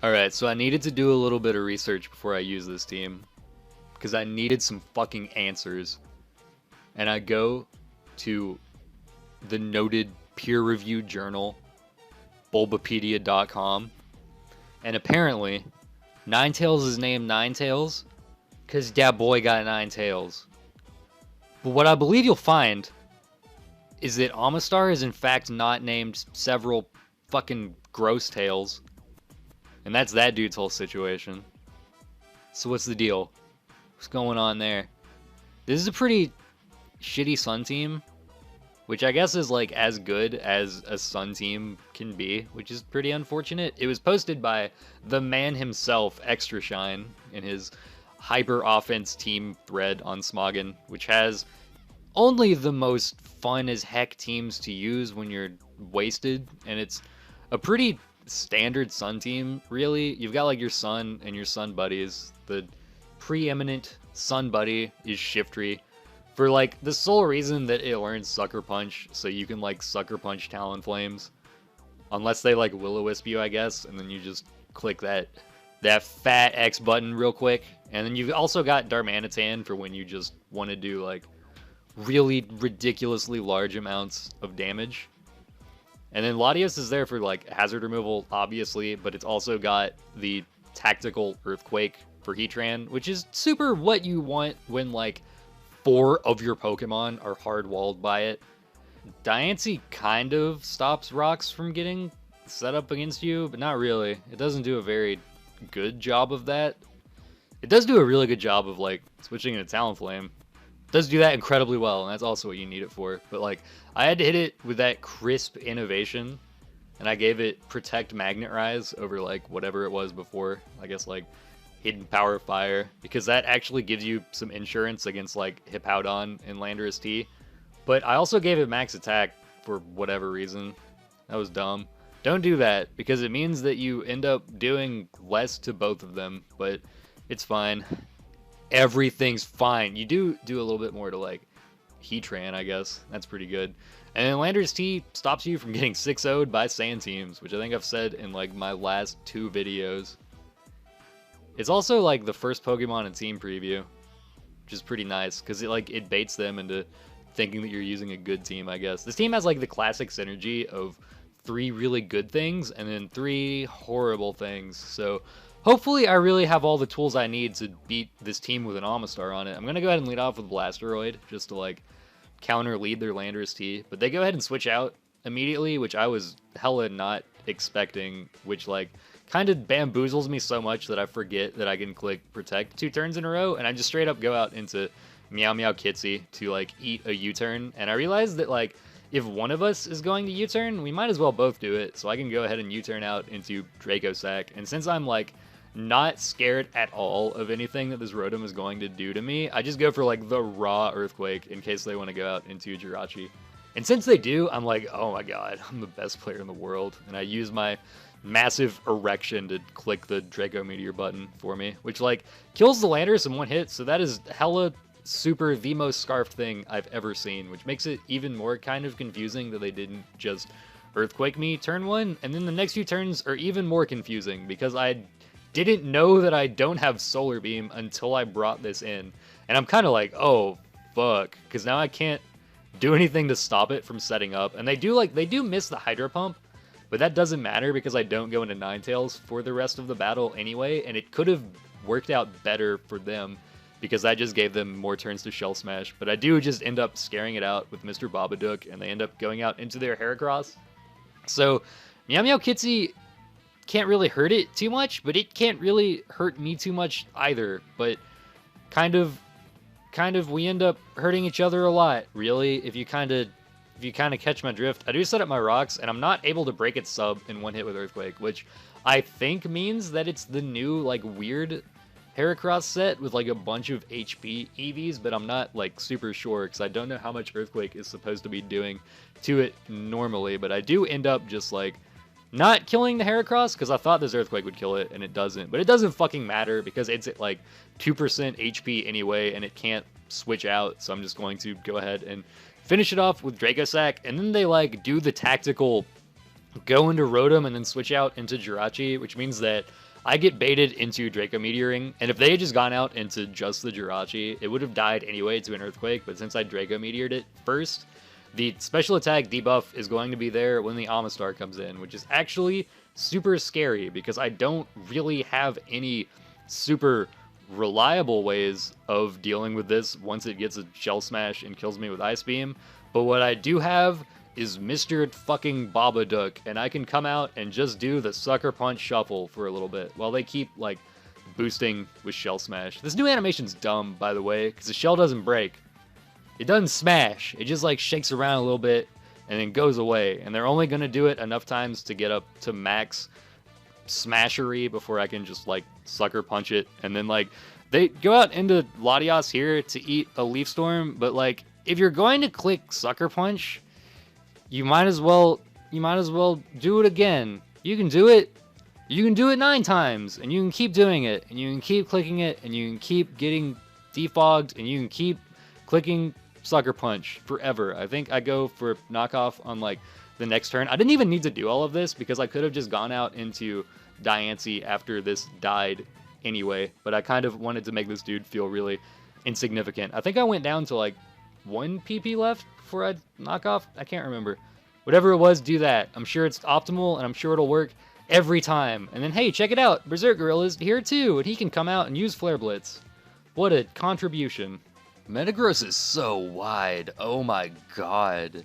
Alright, so I needed to do a little bit of research before I use this team. Because I needed some fucking answers. And I go to the noted peer-reviewed journal, Bulbapedia.com. And apparently, Ninetales is named Ninetales because that boy got 9 tails. But what I believe you'll find is that Amistar is in fact not named several fucking gross tails. And that's that dude's whole situation. So what's the deal? What's going on there? This is a pretty shitty Sun team, which I guess is like as good as a Sun team can be, which is pretty unfortunate. It was posted by the man himself, Extra Shine, in his Hyper Offense team thread on Smoggin, which has only the most fun as heck teams to use when you're wasted, and it's a pretty standard Sun team, really. You've got like your Sun and your Sun buddies. The preeminent Sun buddy is Shiftry, for like the sole reason that it learns Sucker Punch, so you can like Sucker Punch Talonflames. Unless they like Will-O-Wisp you, I guess, and then you just click that fat X button real quick. And then you've also got Darmanitan for when you just want to do like really ridiculously large amounts of damage. And then Latios is there for like hazard removal, obviously, but it's also got the tactical Earthquake for Heatran, which is super what you want when like 4 of your Pokemon are hard-walled by it. Diancie kind of stops rocks from getting set up against you, but not really. It doesn't do a very good job of that. It does do a really good job of like switching into Talonflame. It does do that incredibly well, and that's also what you need it for. But like, I had to hit it with that crisp innovation, and I gave it Protect Magnet Rise over like whatever it was before. I guess like Hidden Power Fire, because that actually gives you some insurance against like Hippowdon and Landorus-T. But I also gave it Max Attack for whatever reason. That was dumb. Don't do that, because it means that you end up doing less to both of them, but it's fine. Everything's fine. You do a little bit more to like Heatran, I guess. That's pretty good. And then Landorus-T stops you from getting 6-0'd by Sand teams, which I think I've said in like my last 2 videos. It's also like the first Pokemon in Team Preview, which is pretty nice, because it baits them into thinking that you're using a good team, I guess. This team has like the classic synergy of 3 really good things and then 3 horrible things. So hopefully I really have all the tools I need to beat this team with an Amistar on it. I'm going to go ahead and lead off with Blasteroid just to like counter lead their Landorus-T. But they go ahead and switch out immediately, which I was hella not expecting, which like kind of bamboozles me so much that I forget that I can click Protect 2 turns in a row, and I just straight up go out into Meow Meow Kittsie to like eat a U-turn. And I realized that like if one of us is going to U-turn, we might as well both do it. So I can go ahead and U-turn out into Dracossack. And since I'm like not scared at all of anything that this Rotom is going to do to me, I just go for like the raw Earthquake in case they want to go out into Jirachi. And since they do, I'm like, oh my god, I'm the best player in the world. And I use my massive erection to click the Draco Meteor button for me, which like kills the Landorus in 1 hit. So that is hella super the most scarfed thing I've ever seen, which makes it even more kind of confusing that they didn't just Earthquake me turn 1, and then the next few turns are even more confusing because I didn't know that I don't have Solar Beam until I brought this in, and I'm kind of like, oh fuck, because now I can't do anything to stop it from setting up. And they do miss the Hydro Pump, but that doesn't matter because I don't go into Ninetales for the rest of the battle anyway, and it could have worked out better for them because I just gave them more turns to Shell Smash. But I do just end up scaring it out with Mr. Babadook, and they end up going out into their Heracross. So Meow Meow Kittsie can't really hurt it too much, but it can't really hurt me too much either. But kind of we end up hurting each other a lot, really, if you kind of catch my drift. I do set up my rocks, and I'm not able to break its sub in 1 hit with Earthquake, which I think means that it's the new like weird Heracross set with like a bunch of HP EVs, but I'm not like super sure because I don't know how much Earthquake is supposed to be doing to it normally. But I do end up just like not killing the Heracross because I thought this Earthquake would kill it, and it doesn't. But it doesn't fucking matter because it's at like 2% HP anyway, and it can't switch out. So I'm just going to go ahead and finish it off with Dracossack, and then they like do the tactical go into Rotom and then switch out into Jirachi, which means that I get baited into Draco Meteoring, and if they had just gone out into just the Jirachi, it would have died anyway to an Earthquake, but since I Draco Meteored it first, the special attack debuff is going to be there when the Amistar comes in, which is actually super scary, because I don't really have any super reliable ways of dealing with this once it gets a Shell Smash and kills me with Ice Beam, but what I do have is Mr. fucking Babadook, and I can come out and just do the Sucker Punch Shuffle for a little bit while they keep, like, boosting with Shell Smash. This new animation's dumb, by the way, because the shell doesn't break. It doesn't smash. It just, like, shakes around a little bit and then goes away, and they're only going to do it enough times to get up to max smashery before I can just, like, Sucker Punch it, and then, like, they go out into Latios here to eat a Leaf Storm, but, like, if you're going to click Sucker Punch, you might as well do it again. You can do it 9 times, and you can keep doing it, and you can keep clicking it, and you can keep getting defogged, and you can keep clicking Sucker Punch forever. I think I go for knockoff on, like, the next turn. I didn't even need to do all of this, because I could have just gone out into Diancie after this died anyway, but I kind of wanted to make this dude feel really insignificant. I think I went down to, like, 1 PP left before I knock off. I can't remember. Whatever it was, do that. I'm sure it's optimal, and I'm sure it'll work every time. And then, hey, check it out. Berserk Gorilla's here too, and he can come out and use Flare Blitz. What a contribution. Metagross is so wide. Oh my god.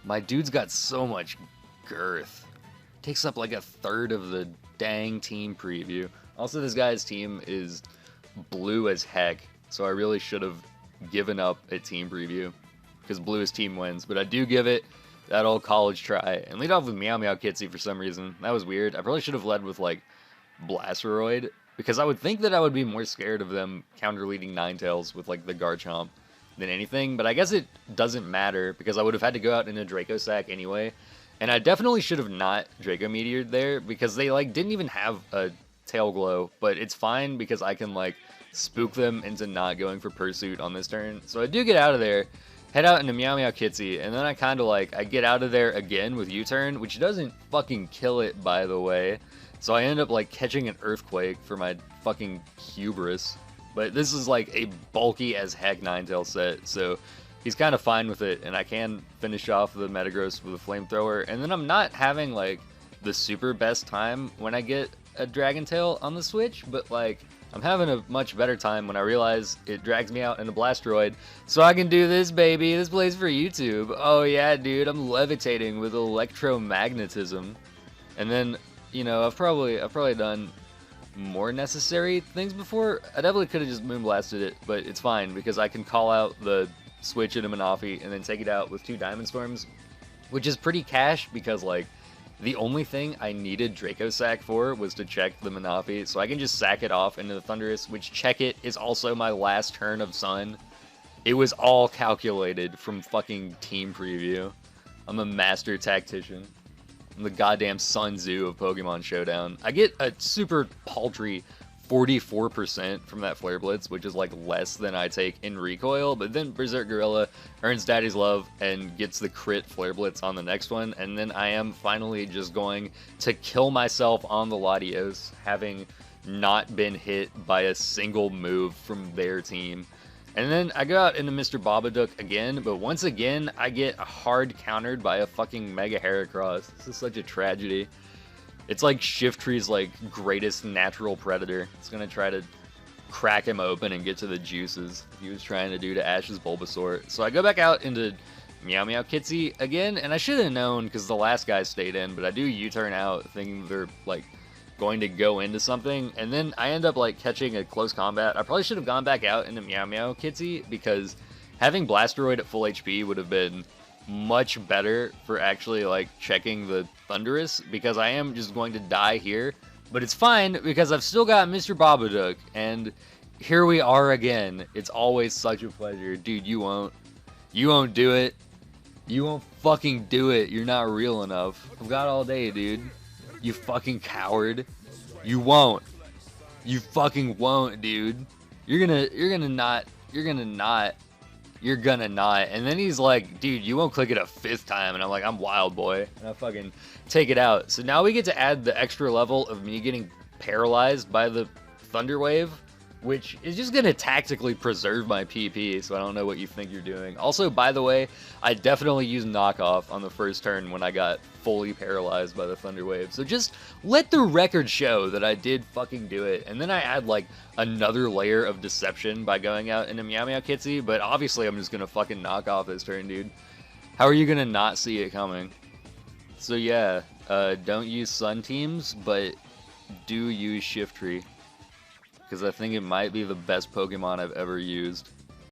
My dude's got so much girth. Takes up like a third of the dang team preview. Also, this guy's team is blue as heck, so I really should have given up at team preview, because bluest team wins, but I do give it that old college try, and lead off with Meow Meow Kittsie for some reason. That was weird. I probably should have led with, like, Blasteroid, because I would think that I would be more scared of them counter-leading Ninetales with, like, the Garchomp than anything, but I guess it doesn't matter, because I would have had to go out in a Dracossack anyway, and I definitely should have not Draco Meteored there, because they, like, didn't even have a Tail Glow, but it's fine, because I can, like, spook them into not going for Pursuit on this turn. So I do get out of there, head out into Meow Meow Kittsie, and then I kind of like, I get out of there again with U-turn, which doesn't fucking kill it, by the way. So I end up like catching an Earthquake for my fucking hubris. But this is like a bulky as heck Ninetales set, so he's kind of fine with it, and I can finish off the Metagross with a Flamethrower, and then I'm not having like the super best time when I get a Dragon Tail on the Switch, but like, I'm having a much better time when I realize it drags me out into Blasteroid, so I can do this, baby. This plays for YouTube. Oh yeah, dude, I'm levitating with electromagnetism. And then, you know, I've probably done more necessary things before. I definitely could have just Moonblasted it, but it's fine because I can call out the switch into Manafi and then take it out with 2 Diamond Storms, which is pretty cash because, like, the only thing I needed Dracossack for was to check the Manafi, so I can just sack it off into the Thundurus, which check it is also my last turn of Sun. It was all calculated from fucking team preview. I'm a master tactician. I'm the goddamn Sun Tzu of Pokemon Showdown. I get a super paltry 44% from that Flare Blitz, which is like less than I take in recoil, but then Berserk Gorilla earns Daddy's love and gets the crit Flare Blitz on the next one, and then I am finally just going to kill myself on the Latios, having not been hit by a single move from their team. And then I go out into Mr. Babadook again, but once again I get hard countered by a fucking Mega Heracross. This is such a tragedy. It's like Shiftry's like greatest natural predator. It's gonna try to crack him open and get to the juices he was trying to do to Ash's Bulbasaur. So I go back out into Meow Meow Kittsie again, and I should have known because the last guy stayed in, but I do U-turn out thinking they're like going to go into something, and then I end up like catching a close combat. I probably should have gone back out into Meow Meow Kittsie because having Blasteroid at full HP would have been much better for actually like checking the Thundurus, because I am just going to die here, but it's fine because I've still got Mr. Babadook, and here we are again. It's always such a pleasure. Dude, you won't do it. You won't fucking do it. You're not real enough. I've got all day, dude. You fucking coward. You won't. You fucking won't, dude. You're gonna not You're gonna not. And then he's like, dude, you won't click it a 5th time. And I'm like, I'm wild, boy. And I fucking take it out. So now we get to add the extra level of me getting paralyzed by the Thunder Wave, which is just gonna tactically preserve my PP, so I don't know what you think you're doing. Also, by the way, I definitely used knockoff on the first turn when I got fully paralyzed by the Thunder Wave. So just let the record show that I did fucking do it. And then I add like another layer of deception by going out into Meow Meow Kittsie, but obviously I'm just gonna fucking knock off this turn, dude. How are you gonna not see it coming? So yeah, don't use Sun Teams, but do use Shiftry, because I think it might be the best Pokemon I've ever used.